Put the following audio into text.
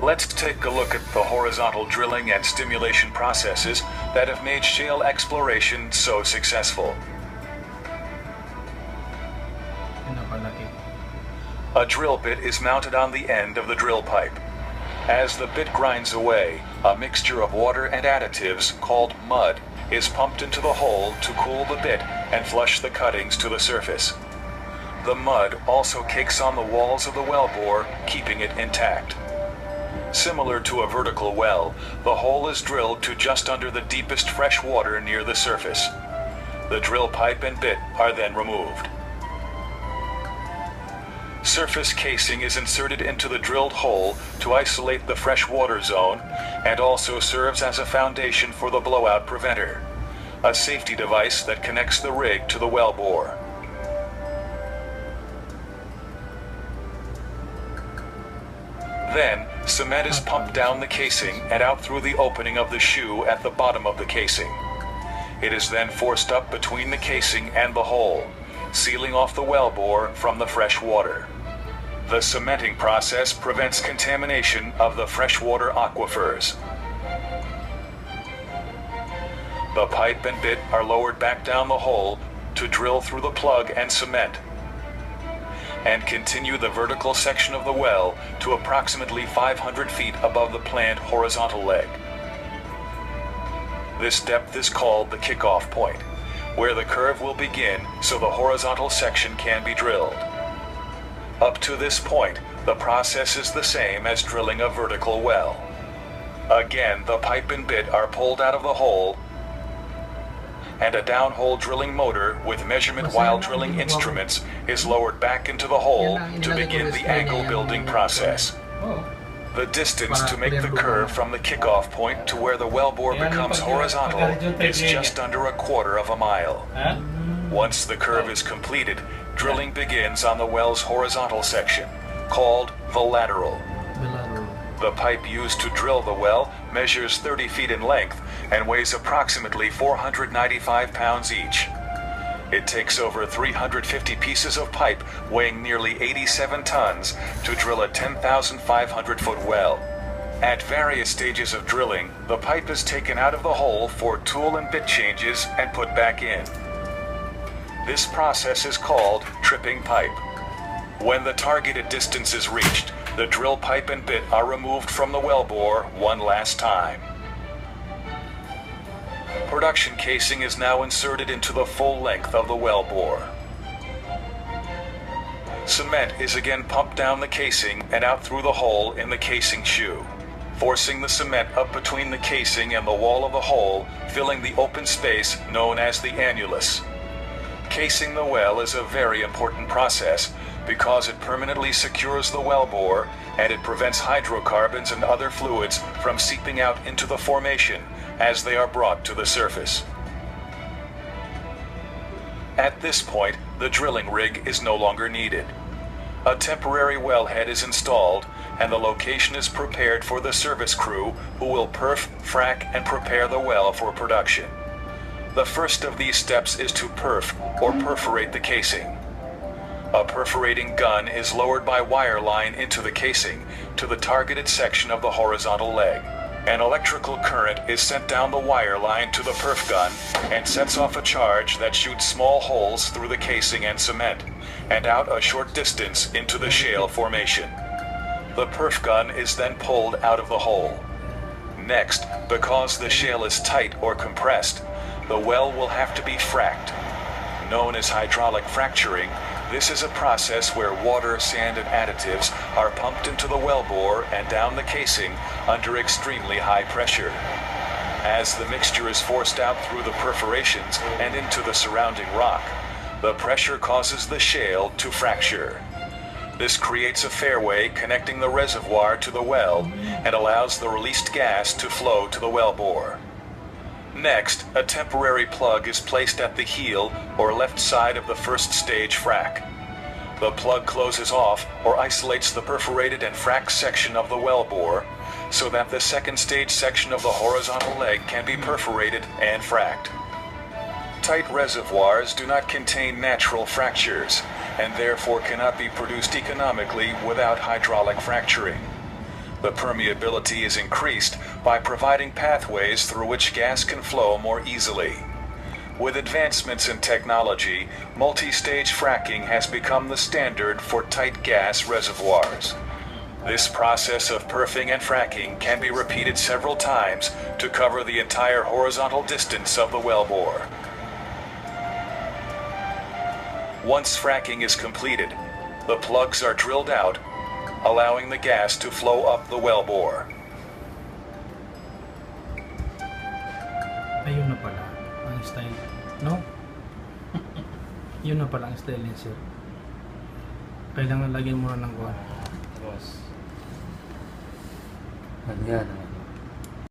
Let's take a look at the horizontal drilling and stimulation processes that have made shale exploration so successful. A drill bit is mounted on the end of the drill pipe. As the bit grinds away, a mixture of water and additives called mud is pumped into the hole to cool the bit and flush the cuttings to the surface. The mud also cakes on the walls of the wellbore, keeping it intact. Similar to a vertical well, the hole is drilled to just under the deepest fresh water near the surface. The drill pipe and bit are then removed. Surface casing is inserted into the drilled hole to isolate the fresh water zone and also serves as a foundation for the blowout preventer, a safety device that connects the rig to the wellbore. Then, cement is pumped down the casing and out through the opening of the shoe at the bottom of the casing. It is then forced up between the casing and the hole, sealing off the wellbore from the fresh water. The cementing process prevents contamination of the freshwater aquifers. The pipe and bit are lowered back down the hole to drill through the plug and cement, and continue the vertical section of the well to approximately 500 feet above the planned horizontal leg. This depth is called the kickoff point, where the curve will begin so the horizontal section can be drilled. Up to this point, the process is the same as drilling a vertical well. Again, the pipe and bit are pulled out of the hole, and a downhole drilling motor with measurement while drilling instruments is lowered back into the hole to begin the angle building process. The distance to make the curve from the kickoff point to where the wellbore becomes horizontal is just under 1/4 mile. Once the curve is completed, drilling begins on the well's horizontal section, called the lateral. The pipe used to drill the well measures 30 feet in length and weighs approximately 495 pounds each. It takes over 350 pieces of pipe weighing nearly 87 tons to drill a 10,500-foot well. At various stages of drilling, the pipe is taken out of the hole for tool and bit changes and put back in. This process is called tripping pipe. When the targeted distance is reached, the drill pipe and bit are removed from the wellbore one last time. Production casing is now inserted into the full length of the wellbore. Cement is again pumped down the casing and out through the hole in the casing shoe, forcing the cement up between the casing and the wall of the hole, filling the open space known as the annulus. Casing the well is a very important process because it permanently secures the wellbore and it prevents hydrocarbons and other fluids from seeping out into the formation as they are brought to the surface. At this point, the drilling rig is no longer needed. A temporary wellhead is installed and the location is prepared for the service crew who will perf, frack, and prepare the well for production. The first of these steps is to perf, or perforate the casing. A perforating gun is lowered by wire line into the casing to the targeted section of the horizontal leg. An electrical current is sent down the wire line to the perf gun and sets off a charge that shoots small holes through the casing and cement, and out a short distance into the shale formation. The perf gun is then pulled out of the hole. Next, because the shale is tight or compressed, the well will have to be fracked. Known as hydraulic fracturing, this is a process where water, sand, and additives are pumped into the wellbore and down the casing under extremely high pressure. As the mixture is forced out through the perforations and into the surrounding rock, the pressure causes the shale to fracture. This creates a fairway connecting the reservoir to the well and allows the released gas to flow to the wellbore. Next, a temporary plug is placed at the heel or left side of the first stage frac. The plug closes off or isolates the perforated and fracked section of the wellbore so that the second stage section of the horizontal leg can be perforated and fracked. Tight reservoirs do not contain natural fractures and therefore cannot be produced economically without hydraulic fracturing. The permeability is increased by providing pathways through which gas can flow more easily. With advancements in technology, multi-stage fracking has become the standard for tight gas reservoirs. This process of perfing and fracking can be repeated several times to cover the entire horizontal distance of the wellbore. Once fracking is completed, the plugs are drilled out, allowing the gas to flow up the wellbore. Ayun na pala ang style, no? Yun na pala ang style niya, sir. Kailangan lagyan muna ng kuwan. Yan.